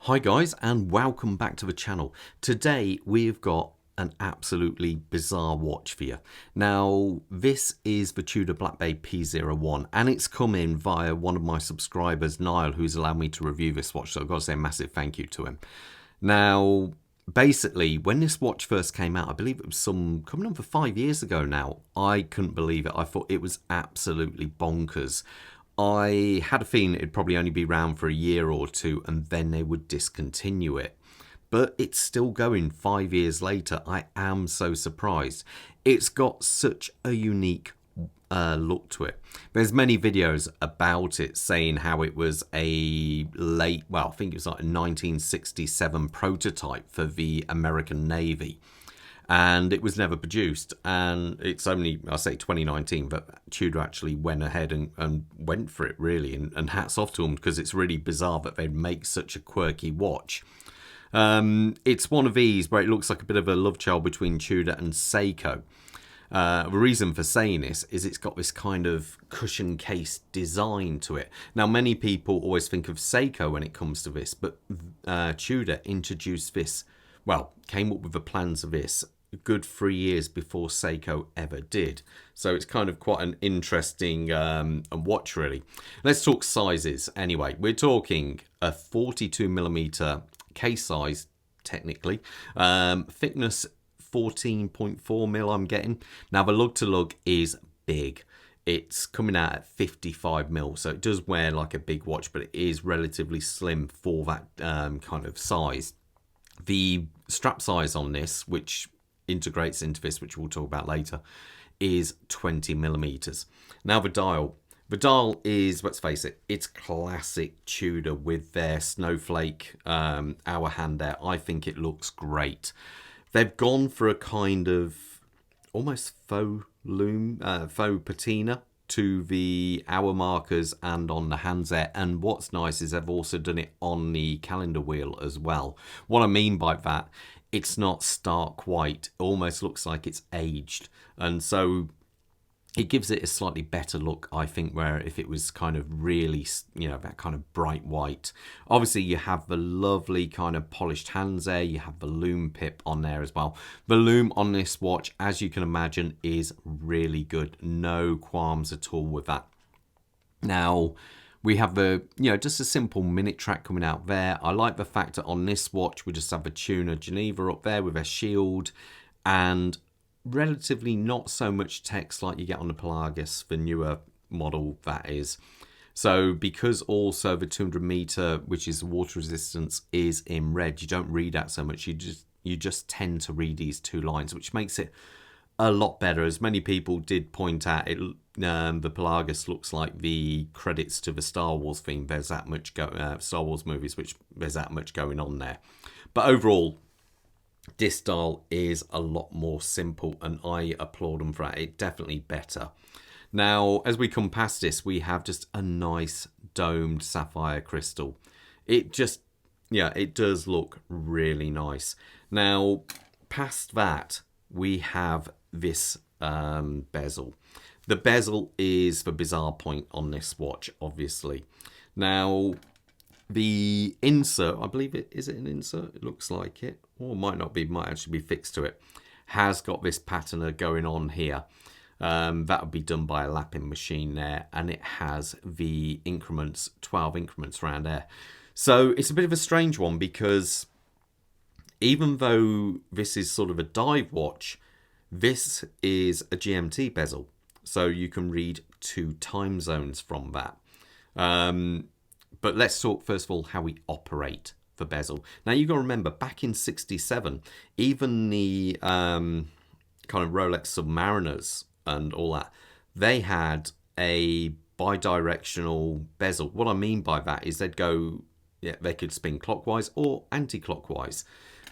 Hi guys, and welcome back to the channel. Today we've got an absolutely bizarre watch for you. Now this is the Tudor Black Bay P01 and it's come in via one of my subscribers, Niall, who's allowed me to review this watch, so I've got to say a massive thank you to him. Now basically when this watch first came out, I believe it was coming on for 5 years ago now, I couldn't believe it. I thought it was absolutely bonkers. I had a feeling it'd probably only be around for a year or two and then they would discontinue it. But it's still going 5 years later. I am so surprised. It's got such a unique look to it. There's many videos about it saying how it was a late, well, I think it was like a 1967 prototype for the American Navy. And it was never produced, and it's only, I say 2019, but Tudor actually went ahead and went for it, really, and hats off to them, because it's really bizarre that they'd make such a quirky watch. It's one of these where it looks like a bit of a love child between Tudor and Seiko. The reason for saying this is it's got this kind of cushion case design to it. Now, many people always think of Seiko when it comes to this, but Tudor introduced this, well, came up with the plans of this a good 3 years before Seiko ever did. So it's kind of quite an interesting watch, really. Let's talk sizes anyway. We're talking a 42mm case size, technically. Thickness 14.4mm I'm getting. Now the lug to lug is big. It's coming out at 55mm, so it does wear like a big watch, but it is relatively slim for that kind of size. The strap size on this, which integrates into this, which we'll talk about later, is 20mm. Now the dial is, let's face it, it's classic Tudor with their snowflake hour hand there. I think it looks great. They've gone for a kind of almost faux loom, faux patina to the hour markers and on the hands there. And what's nice is they've also done it on the calendar wheel as well. What I mean by that, it's not stark white. It almost looks like it's aged. And so it gives it a slightly better look, I think, where if it was kind of really, you know, that kind of bright white. Obviously, you have the lovely kind of polished hands there. You have the loom pip on there as well. The loom on this watch, as you can imagine, is really good. No qualms at all with that. Now, we have the, you know, just a simple minute track coming out there. I like the fact that on this watch, we just have the tuner Geneva up there with a shield and relatively not so much text like you get on the Pelagus, the newer model that is. So because also the 200m, which is the water resistance, is in red, you don't read that so much. You just tend to read these two lines, which makes it a lot better. As many people did point out, it the Pelagus looks like the credits to the Star Wars theme. There's that much Star Wars movies, which there's that much going on there. But overall, this dial is a lot more simple, and I applaud them for that. It's definitely better. Now, as we come past this, we have just a nice domed sapphire crystal. It just, yeah, it does look really nice. Now, past that, we have this bezel. The bezel is the bizarre point on this watch, obviously. Now, the insert, I believe it, is it an insert? It looks like it, or might not be, might actually be fixed to it, has got this patina going on here. That would be done by a lapping machine there, and it has the increments, 12 increments around there. So it's a bit of a strange one, because even though this is sort of a dive watch, this is a GMT bezel. So you can read 2 time zones from that. But let's talk first of all how we operate the bezel. Now you've got to remember, back in '67, even the kind of Rolex Submariners and all that, they had a bidirectional bezel. What I mean by that is they'd go, yeah, they could spin clockwise or anti-clockwise.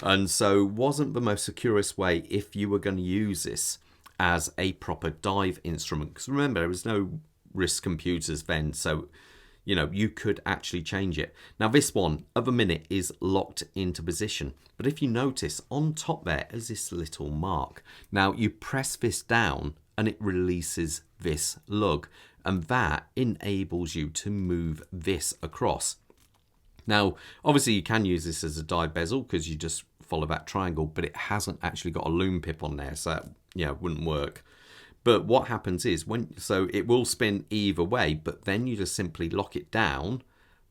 And so wasn't the most securest way if you were going to use this as a proper dive instrument. Because remember, there was no wrist computers then, so you know, you could actually change it. Now this one, of a minute, is locked into position. But if you notice, on top there is this little mark. Now you press this down and it releases this lug. And that enables you to move this across. Now, obviously you can use this as a die bezel because you just follow that triangle, but it hasn't actually got a loom pip on there, so that, it wouldn't work. But what happens is, so it will spin either way, but then you just simply lock it down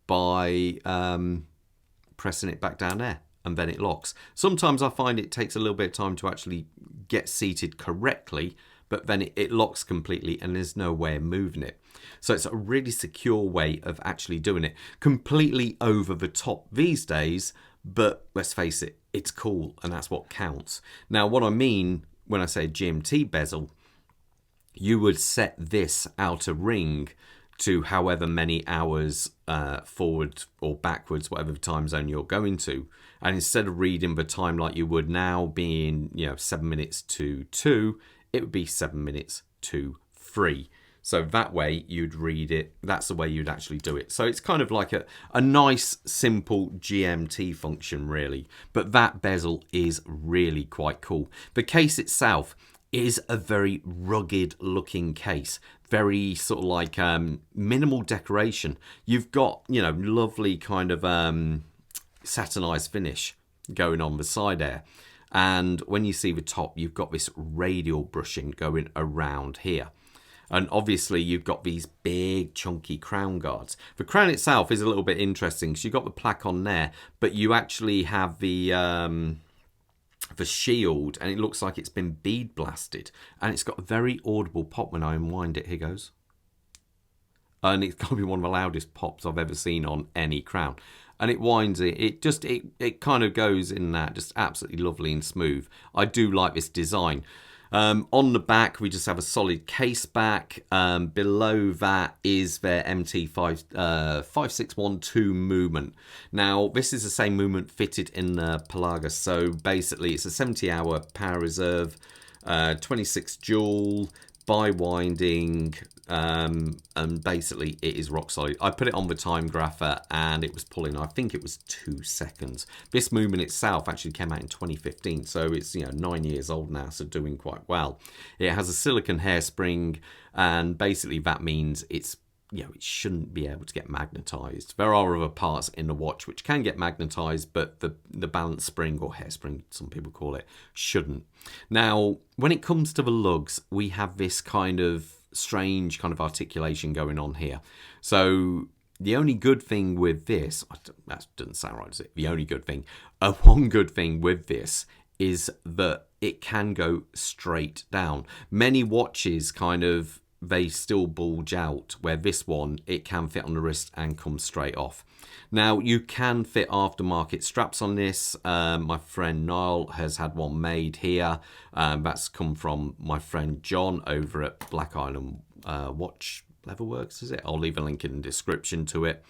by pressing it back down there, and then it locks. Sometimes I find it takes a little bit of time to actually get seated correctly, but then it locks completely and there's no way of moving it. So it's a really secure way of actually doing it. Completely over the top these days, but let's face it, it's cool and that's what counts. Now, what I mean when I say GMT bezel, you would set this outer ring to however many hours forward or backwards, whatever time zone you're going to. And instead of reading the time like you would now, being 7 minutes to 2, it would be 7 minutes to 3. So that way you'd read it. That's the way you'd actually do it. So it's kind of like a nice, simple GMT function, really. But that bezel is really quite cool. The case itself is a very rugged looking case. Very sort of like minimal decoration. You've got, lovely kind of satinized finish going on the side there. And when you see the top, you've got this radial brushing going around here. And obviously you've got these big chunky crown guards. The crown itself is a little bit interesting because you've got the plaque on there, but you actually have the shield, and it looks like it's been bead blasted, and it's got a very audible pop when I unwind it. Here goes. And it's got to be one of the loudest pops I've ever seen on any crown. And it winds it. It kind of goes in that, just absolutely lovely and smooth. I do like this design. On the back, we just have a solid case back. Below that is their MT5612 movement. Now, this is the same movement fitted in the Pelagus. So basically, it's a 70-hour power reserve, 26 joule, bi-winding, and basically it is rock solid. I put it on the time grapher and it was pulling, I think it was 2 seconds. This movement itself actually came out in 2015, so it's 9 years old now, so doing quite well. It has a silicon hairspring, and basically that means it's it shouldn't be able to get magnetized. There are other parts in the watch which can get magnetized, but the balance spring, or hairspring some people call it, shouldn't. Now, when it comes to the lugs, we have this kind of strange kind of articulation going on here. So the only good thing with this, that doesn't sound right, does it? The only good thing, one good thing with this is that it can go straight down. Many watches kind of, they still bulge out, where this one, it can fit on the wrist and come straight off. Now, you can fit aftermarket straps on this. My friend Niall has had one made here. That's come from my friend John over at Black Island Watch Leatherworks, is it? I'll leave a link in the description to it.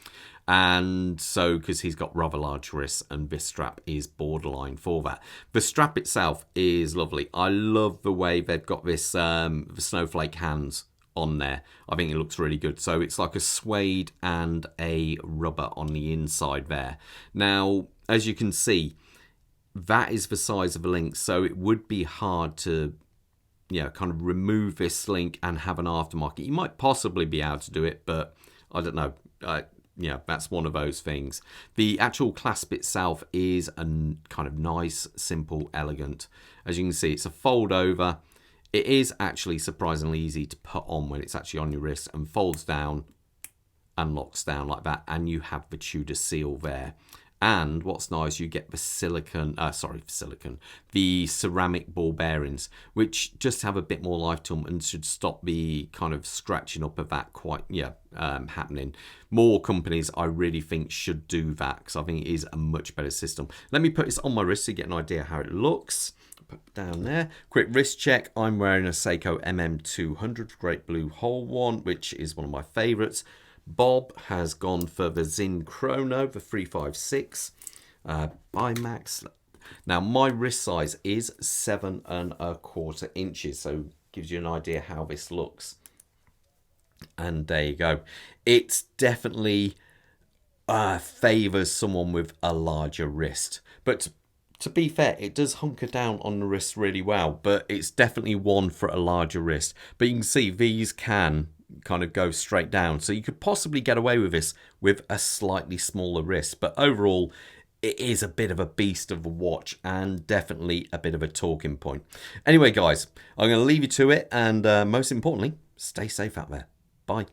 And so, because he's got rather large wrists, and this strap is borderline for that. The strap itself is lovely. I love the way they've got this the snowflake hands on there. I think it looks really good. So it's like a suede and a rubber on the inside there. Now, as you can see, that is the size of the link, so it would be hard to kind of remove this link and have an aftermarket. You might possibly be able to do it, but I don't know. That's one of those things. The actual clasp itself is a kind of nice, simple, elegant. As you can see, it's a fold over. It is actually surprisingly easy to put on when it's actually on your wrist, and folds down and locks down like that, and you have the Tudor seal there. And what's nice, you get the the ceramic ball bearings, which just have a bit more life to them and should stop the kind of scratching up of that happening. More companies, I really think, should do that, because I think it is a much better system. Let me put this on my wrist so you get an idea how it looks. Put it down there. Quick wrist check. I'm wearing a Seiko MM200 Great Blue Hole one, which is one of my favourites. Bob has gone for the Zin Chrono, the 356 IMAX. Now, my wrist size is 7¼ inches, so gives you an idea how this looks. And there you go. It's definitely favours someone with a larger wrist, but to be fair, it does hunker down on the wrist really well, but it's definitely one for a larger wrist. But you can see these can kind of go straight down. So you could possibly get away with this with a slightly smaller wrist. But overall, it is a bit of a beast of a watch and definitely a bit of a talking point. Anyway, guys, I'm going to leave you to it. And most importantly, stay safe out there. Bye.